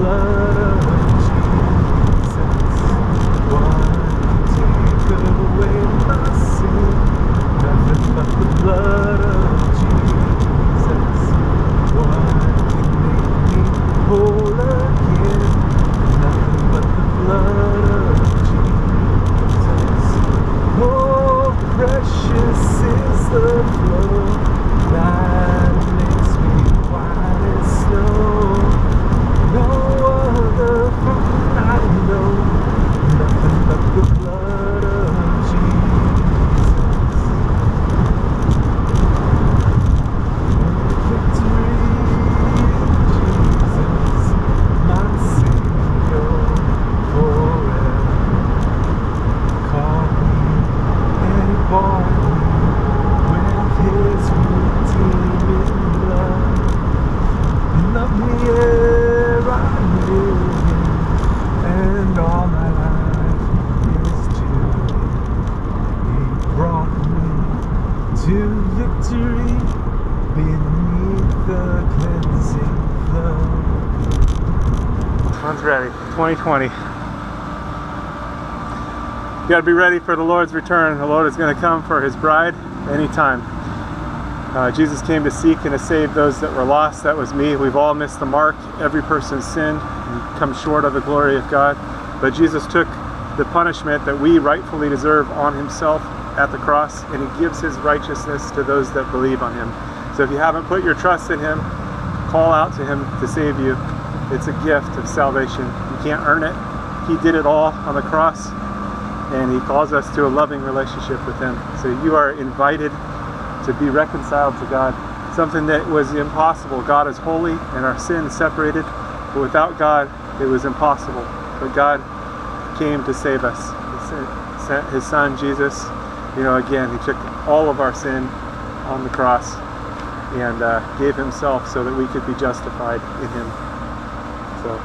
blood of Jesus. What can take away my sin? Nothing but the blood of Jesus. What can make me whole again? Nothing but the blood of Jesus. Oh, precious is the flow that makes me white as snow. No other fountain I know. Nothing but the blood of Jesus. Victory in Jesus, my Savior forever. Call me and He bought me with His redeeming blood. He loved me ere I knew Him, and all my life is to Him. He brought me to victory beneath the cleansing flood. One's ready. 2020. You got to be ready for the Lord's return. The Lord is going to come for His bride anytime. Jesus came to seek and to save those that were lost. That was me. We've all missed the mark. Every person's sinned and come short of the glory of God. But Jesus took the punishment that we rightfully deserve on Himself at the cross, and He gives His righteousness to those that believe on Him. So if you haven't put your trust in Him, call out to Him to save you. It's a gift of salvation. You can't earn it. He did it all on the cross, and He calls us to a loving relationship with Him. So you are invited to be reconciled to God, something that was impossible. God is holy and our sin separated, but without God it was impossible. But God came to save us. He sent His Son Jesus. Again, He took all of our sin on the cross and gave Himself so that we could be justified in Him. So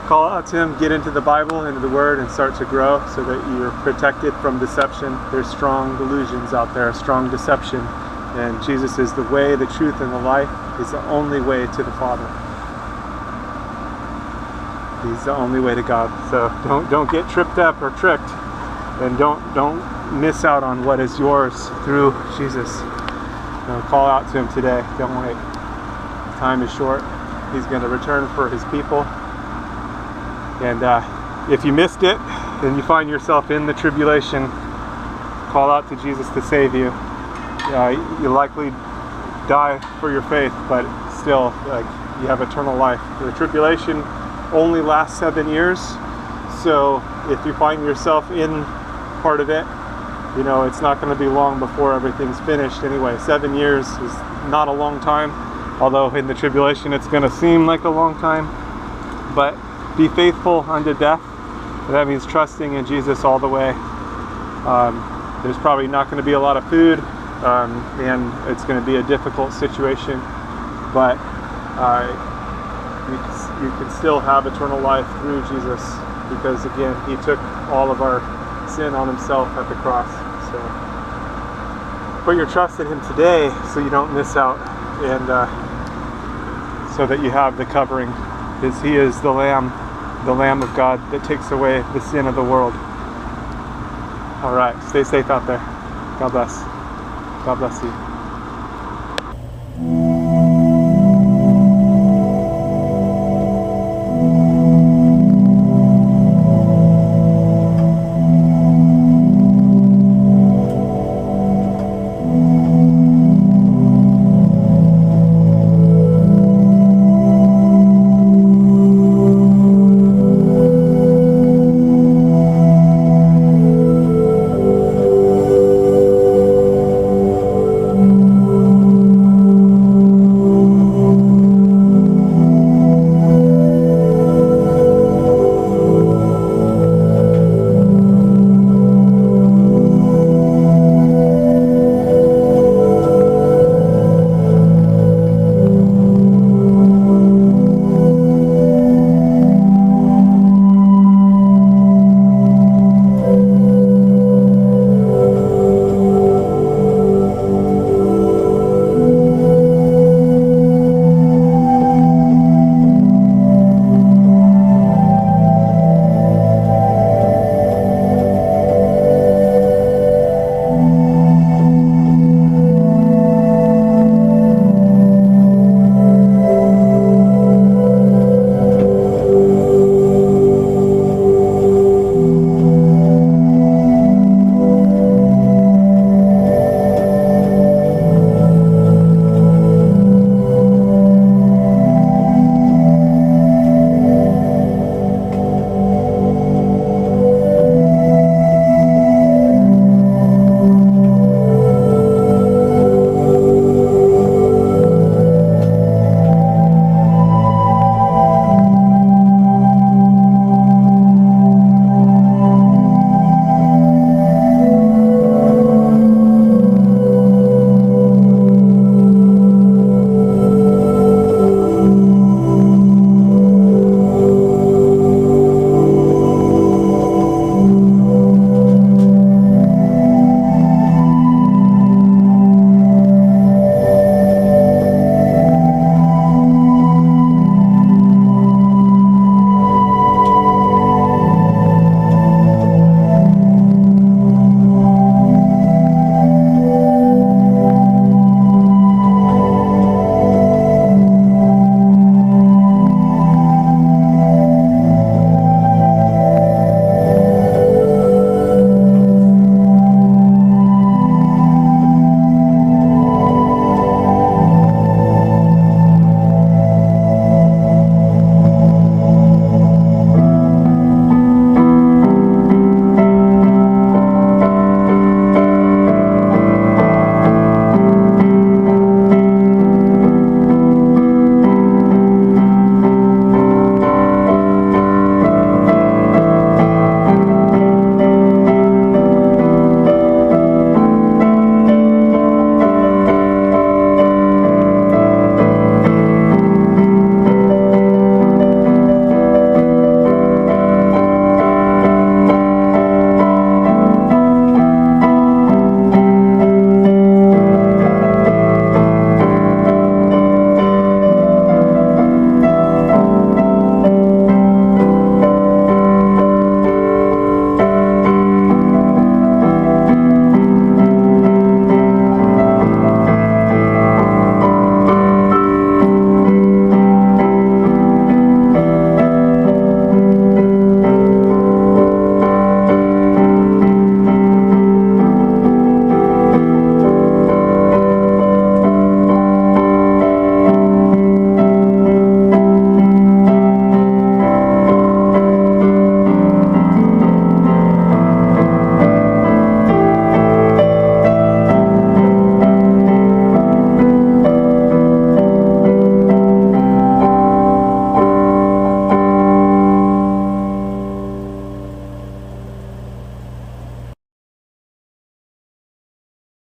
call out to Him, get into the Bible, into the Word, and start to grow so that you're protected from deception. There's strong delusions out there, strong deception, and Jesus is the way, the truth, and the life. He's the only way to the Father. He's the only way to God. So don't get tripped up or tricked, and don't miss out on what is yours through Jesus. Call out to Him today. Don't wait. Time is short. He's going to return for His people. And if you missed it and you find yourself in the tribulation, call out to Jesus to save you. You'll likely die for your faith, but still, you have eternal life. The tribulation only lasts 7 years, so if you find yourself in part of it, it's not going to be long before everything's finished anyway. 7 years is not a long time, although in the tribulation it's going to seem like a long time. But be faithful unto death. That means trusting in Jesus all the way. There's probably not going to be a lot of food, and it's going to be a difficult situation, but you can still have eternal life through Jesus, because again, He took all of our sin on Himself at the cross. So put your trust in Him today so you don't miss out, and so that you have the covering, because He is the Lamb of God that takes away the sin of the world. All right, stay safe out there. God bless. God bless you.